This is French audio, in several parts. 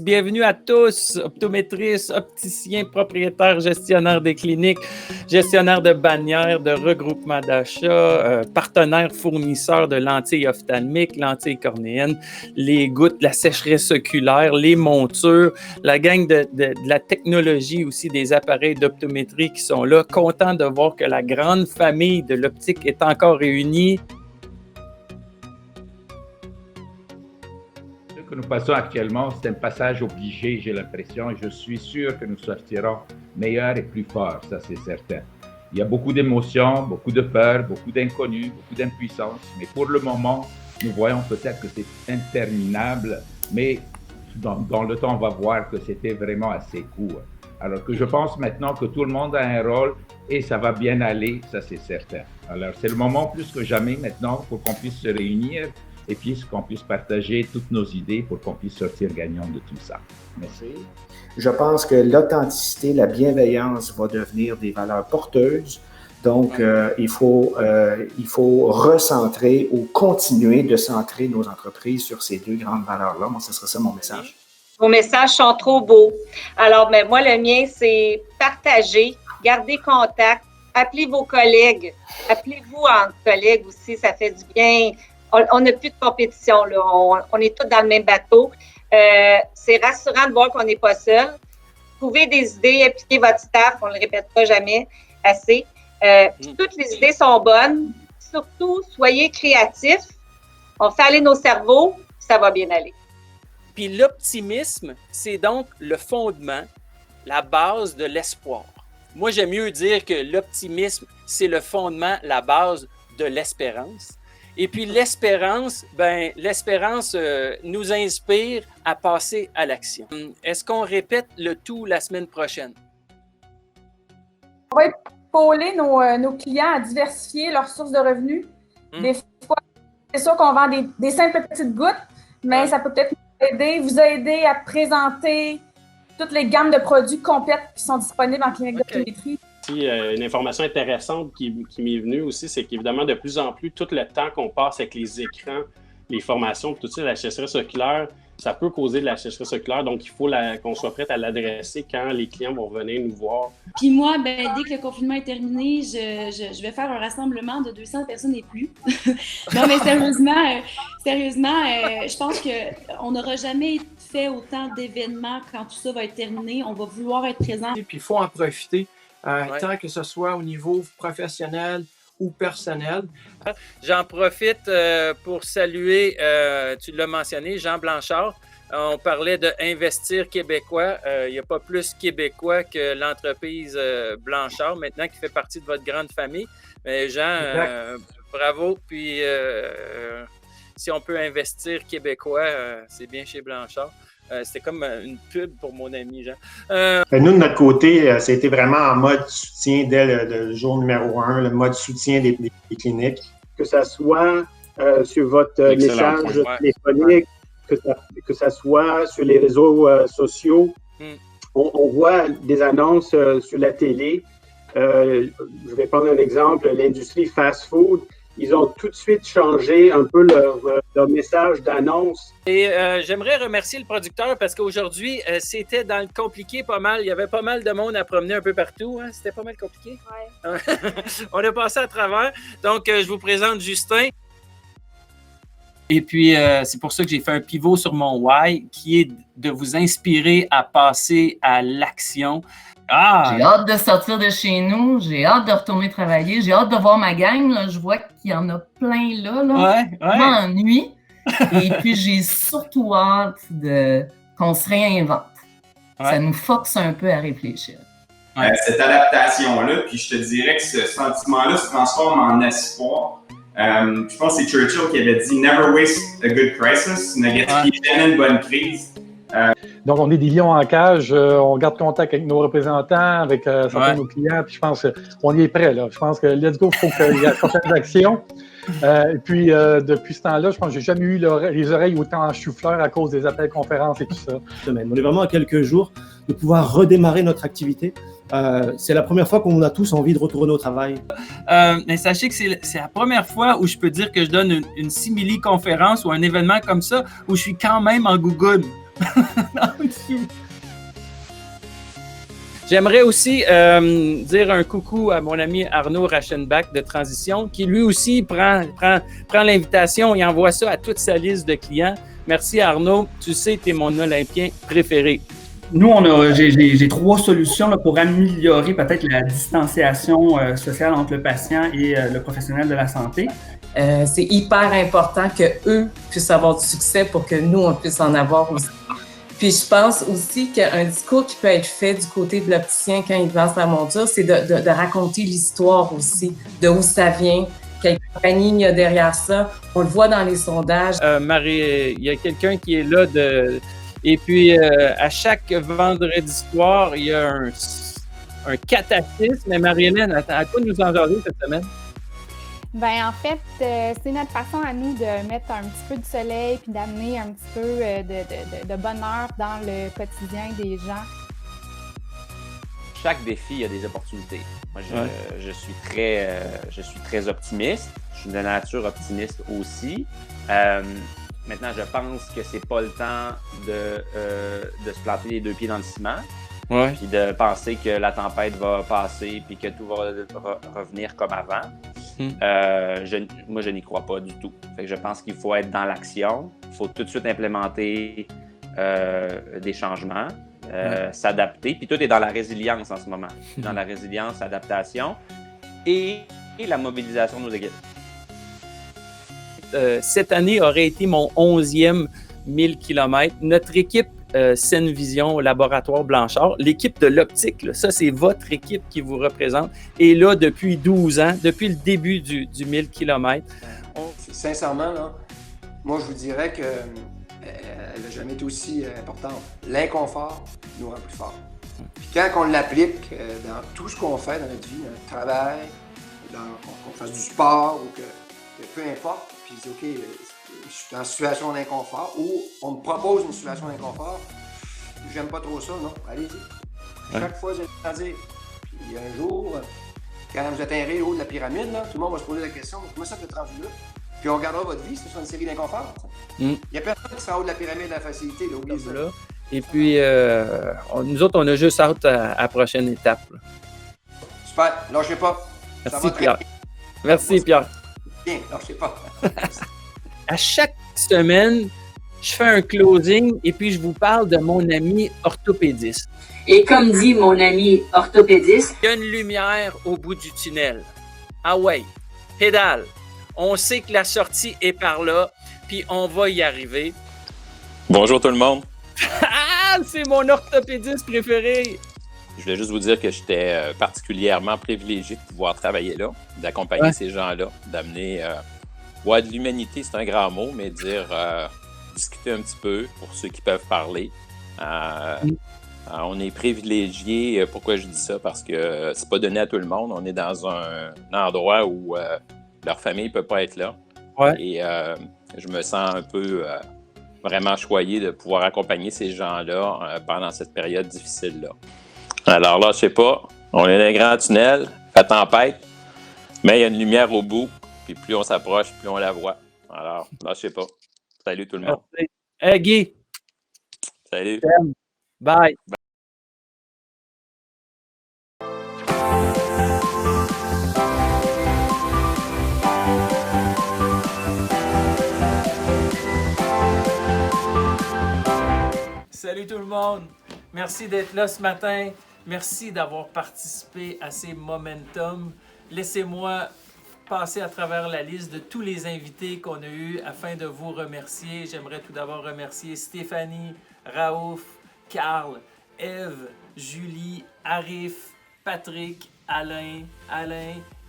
Bienvenue à tous, optométristes, opticiens, propriétaires, gestionnaires des cliniques, gestionnaires de bannières, de regroupements d'achat, partenaires fournisseurs de lentilles ophtalmiques, lentilles cornéennes, les gouttes, la sécheresse oculaire, les montures, la gang de la technologie aussi, des appareils d'optométrie qui sont là. Content de voir que la grande famille de l'optique est encore réunie. Que nous passons actuellement, c'est un passage obligé, j'ai l'impression, et je suis sûr que nous sortirons meilleurs et plus forts, ça c'est certain. Il y a beaucoup d'émotions, beaucoup de peur, beaucoup d'inconnus, beaucoup d'impuissance, mais pour le moment, nous voyons peut-être que c'est interminable, mais dans le temps, on va voir que c'était vraiment assez court. Alors que je pense maintenant que tout le monde a un rôle et ça va bien aller, ça c'est certain. Alors c'est le moment plus que jamais maintenant pour qu'on puisse se réunir et puis qu'on puisse partager toutes nos idées pour qu'on puisse sortir gagnant de tout ça. Merci. Je pense que l'authenticité, la bienveillance va devenir des valeurs porteuses. Donc, il faut recentrer ou continuer de centrer nos entreprises sur ces deux grandes valeurs-là. Moi, ce serait ça mon message. Vos messages sont trop beaux. Alors, moi, le mien, c'est partager, garder contact, appelez vos collègues, appelez-vous entre collègues aussi, ça fait du bien. On n'a plus de compétition, là. On est tous dans le même bateau. C'est rassurant de voir qu'on n'est pas seul. Trouvez des idées, appliquez votre staff, on ne le répétera jamais assez. Toutes les idées sont bonnes. Surtout, soyez créatifs. On fait aller nos cerveaux, ça va bien aller. Puis l'optimisme, c'est donc le fondement, la base de l'espoir. Moi, j'aime mieux dire que l'optimisme, c'est le fondement, la base de l'espérance. Et puis l'espérance, nous inspire à passer à l'action. Est-ce qu'on répète le tout la semaine prochaine? On va épauler nos clients à diversifier leurs sources de revenus. Des fois, c'est sûr qu'on vend des simples petites gouttes, mais ça peut peut-être vous aider à présenter toutes les gammes de produits complètes qui sont disponibles en clinique d'optométrie. Une information intéressante qui m'est venue aussi, c'est qu'évidemment, de plus en plus, tout le temps qu'on passe avec les écrans, les formations, tout ça, la sécheresse oculaire, ça peut causer de la sécheresse oculaire. Donc, il faut qu'on soit prêt à l'adresser quand les clients vont venir nous voir. Puis moi, dès que le confinement est terminé, je vais faire un rassemblement de 200 personnes et plus. Non, mais sérieusement, je pense qu'on n'aura jamais fait autant d'événements quand tout ça va être terminé. On va vouloir être présent. Puis il faut en profiter. Tant que ce soit au niveau professionnel ou personnel. J'en profite pour saluer, tu l'as mentionné, Jean Blanchard. On parlait d'Investir québécois. Il n'y a pas plus québécois que l'entreprise Blanchard, maintenant qui fait partie de votre grande famille. Mais Jean, bravo. Puis si on peut investir québécois, c'est bien chez Blanchard. C'était comme une pub pour mon ami Jean. Nous, de notre côté, ça a été vraiment en mode soutien dès le jour numéro 1, le mode soutien des cliniques. Que ça soit sur votre message téléphonique, que ça soit sur les réseaux sociaux. On voit des annonces sur la télé. Je vais prendre un exemple, l'industrie fast-food. Ils ont tout de suite changé un peu leur message d'annonce. Et j'aimerais remercier le producteur parce qu'aujourd'hui, c'était dans le compliqué pas mal. Il y avait pas mal de monde à promener un peu partout. Hein? C'était pas mal compliqué. Ouais. On a passé à travers. Donc, je vous présente Justin. Et puis, c'est pour ça que j'ai fait un pivot sur mon why qui est de vous inspirer à passer à l'action. J'ai hâte de sortir de chez nous, j'ai hâte de retourner travailler, j'ai hâte de voir ma gang. Là. Je vois qu'il y en a plein là. Je m'ennuie. Et puis, j'ai surtout hâte qu'on se réinvente. Ça nous force un peu à réfléchir. Cette adaptation-là, puis je te dirais que ce sentiment-là se transforme en espoir. Je pense que c'est Churchill qui avait dit « Never waste a good crisis », ne gaspillez jamais une bonne crise. Donc, on est des lions en cage, on garde contact avec nos représentants, avec certains de nos clients, puis je pense qu'on y est prêt, là. Je pense que let's go, il faut qu'il y ait certaines actions. Et puis, depuis ce temps-là, je pense que j'ai jamais eu les oreilles autant en chou-fleur à cause des appels conférences et tout ça. On est vraiment à quelques jours de pouvoir redémarrer notre activité. C'est la première fois qu'on a tous envie de retourner au travail. Mais sachez que c'est la première fois où je peux dire que je donne une simili-conférence ou un événement comme ça où je suis quand même en gougoune. J'aimerais aussi dire un coucou à mon ami Arnaud Rachenbach de Transition, qui lui aussi prend l'invitation et envoie ça à toute sa liste de clients. Merci Arnaud, tu sais, tu es mon Olympien préféré. Nous, j'ai 3 solutions là, pour améliorer peut-être la distanciation sociale entre le patient et le professionnel de la santé. C'est hyper important qu'eux puissent avoir du succès pour que nous, on puisse en avoir aussi. Puis je pense aussi qu'un discours qui peut être fait du côté de l'opticien quand il lance la monture, c'est de raconter l'histoire aussi, de où ça vient, quelle compagnie il y a derrière ça. On le voit dans les sondages. Marie, il y a quelqu'un qui est là et puis à chaque vendredi soir, il y a un cataclysme. Mais Marie-Hélène, à quoi nous en jaser cette semaine? Ben en fait, c'est notre façon à nous de mettre un petit peu de soleil puis d'amener un petit peu de bonheur dans le quotidien des gens. Chaque défi, il y a des opportunités. Moi, je suis très optimiste. Je suis de nature optimiste aussi. Maintenant, je pense que c'est pas le temps de se planter les 2 pieds dans le ciment. Ouais. Puis de penser que la tempête va passer puis que tout va revenir comme avant. Moi, je n'y crois pas du tout. Fait que je pense qu'il faut être dans l'action. Il faut tout de suite implémenter des changements, s'adapter. Puis tout est dans la résilience en ce moment. Dans la résilience, l'adaptation et la mobilisation de nos équipes. Cette année aurait été mon 11e 1000 km. Notre équipe Scène Vision Laboratoire Blanchard, l'équipe de l'optique, là, ça c'est votre équipe qui vous représente, est là depuis 12 ans, depuis le début du 1000 km. Sincèrement, là, moi je vous dirais qu'elle n'a jamais été aussi importante. L'inconfort nous rend plus forts. Puis quand on l'applique dans tout ce qu'on fait dans notre vie, dans notre travail, qu'on fasse du sport ou que peu importe, puis OK, je suis en situation d'inconfort ou on me propose une situation d'inconfort, j'aime pas trop ça, non, allez-y. Chaque fois, j'ai à dire. Puis un jour, quand vous atteindrez le haut de la pyramide, là, tout le monde va se poser la question, comment ça vous êtes rendu là? Puis on regardera votre vie, c'est sur une série d'inconforts. Il n'y a personne qui sera en haut de la pyramide de la facilité, là, oubliez ça. Et puis, nous autres, on a juste hâte à la prochaine étape. Là. Super, lâchez pas. Merci Pierre. Merci Pierre. Bien, lâchez pas. À chaque semaine, je fais un closing et puis je vous parle de mon ami orthopédiste. Et comme dit mon ami orthopédiste, il y a une lumière au bout du tunnel. Ah ouais, pédale. On sait que la sortie est par là, puis on va y arriver. Bonjour tout le monde. Ah, c'est mon orthopédiste préféré. Je voulais juste vous dire que j'étais particulièrement privilégié de pouvoir travailler là, d'accompagner ces gens-là, d'amener... de l'humanité, c'est un grand mot, mais dire discuter un petit peu pour ceux qui peuvent parler. On est privilégiés. Pourquoi je dis ça? Parce que c'est pas donné à tout le monde. On est dans un endroit où leur famille ne peut pas être là. Ouais. Et je me sens un peu vraiment choyé de pouvoir accompagner ces gens-là pendant cette période difficile-là. Alors là, je sais pas, on est dans un grand tunnel, la tempête, mais il y a une lumière au bout. Puis plus on s'approche, plus on la voit. Alors, là, je sais pas. Salut tout le monde. Hey, Guy. Salut. Bye. Salut tout le monde. Merci d'être là ce matin. Merci d'avoir participé à ces Momentum. Laissez-moi passer à travers la liste de tous les invités qu'on a eus afin de vous remercier. J'aimerais tout d'abord remercier Stéphanie, Raouf, Carl, Ève, Julie, Arif, Patrick, Alain,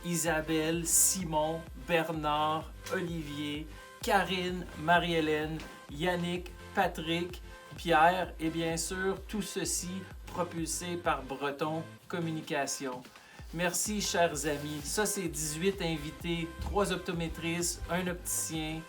Isabelle, Simon, Bernard, Olivier, Karine, Marie-Hélène, Yannick, Patrick, Pierre et bien sûr tout ceci propulsé par Breton Communication. Merci, chers amis. Ça, c'est 18 invités, 3 optométristes, un opticien,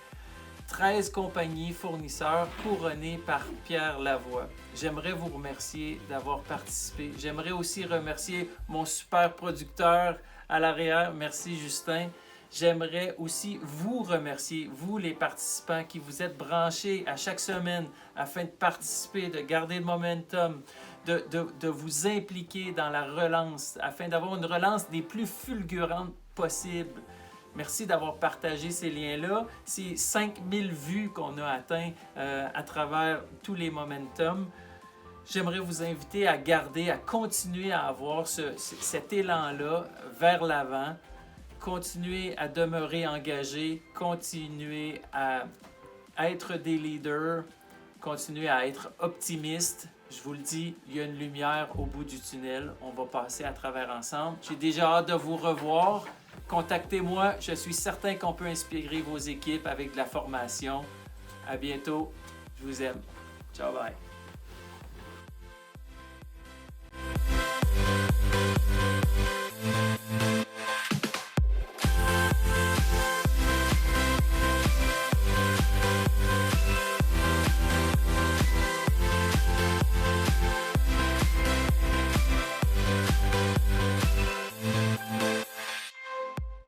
13 compagnies fournisseurs couronnées par Pierre Lavoie. J'aimerais vous remercier d'avoir participé. J'aimerais aussi remercier mon super producteur à l'arrière. Merci, Justin. J'aimerais aussi vous remercier, vous les participants qui vous êtes branchés à chaque semaine afin de participer, de garder le momentum, de vous impliquer dans la relance, afin d'avoir une relance des plus fulgurantes possibles. Merci d'avoir partagé ces liens-là. C'est 5000 vues qu'on a atteint à travers tous les momentum. J'aimerais vous inviter à garder, à continuer à avoir cet élan-là vers l'avant. Continuer à demeurer engagé, continuer à être des leaders, continuer à être optimiste. Je vous le dis, il y a une lumière au bout du tunnel. On va passer à travers ensemble. J'ai déjà hâte de vous revoir. Contactez-moi. Je suis certain qu'on peut inspirer vos équipes avec de la formation. À bientôt. Je vous aime. Ciao, bye.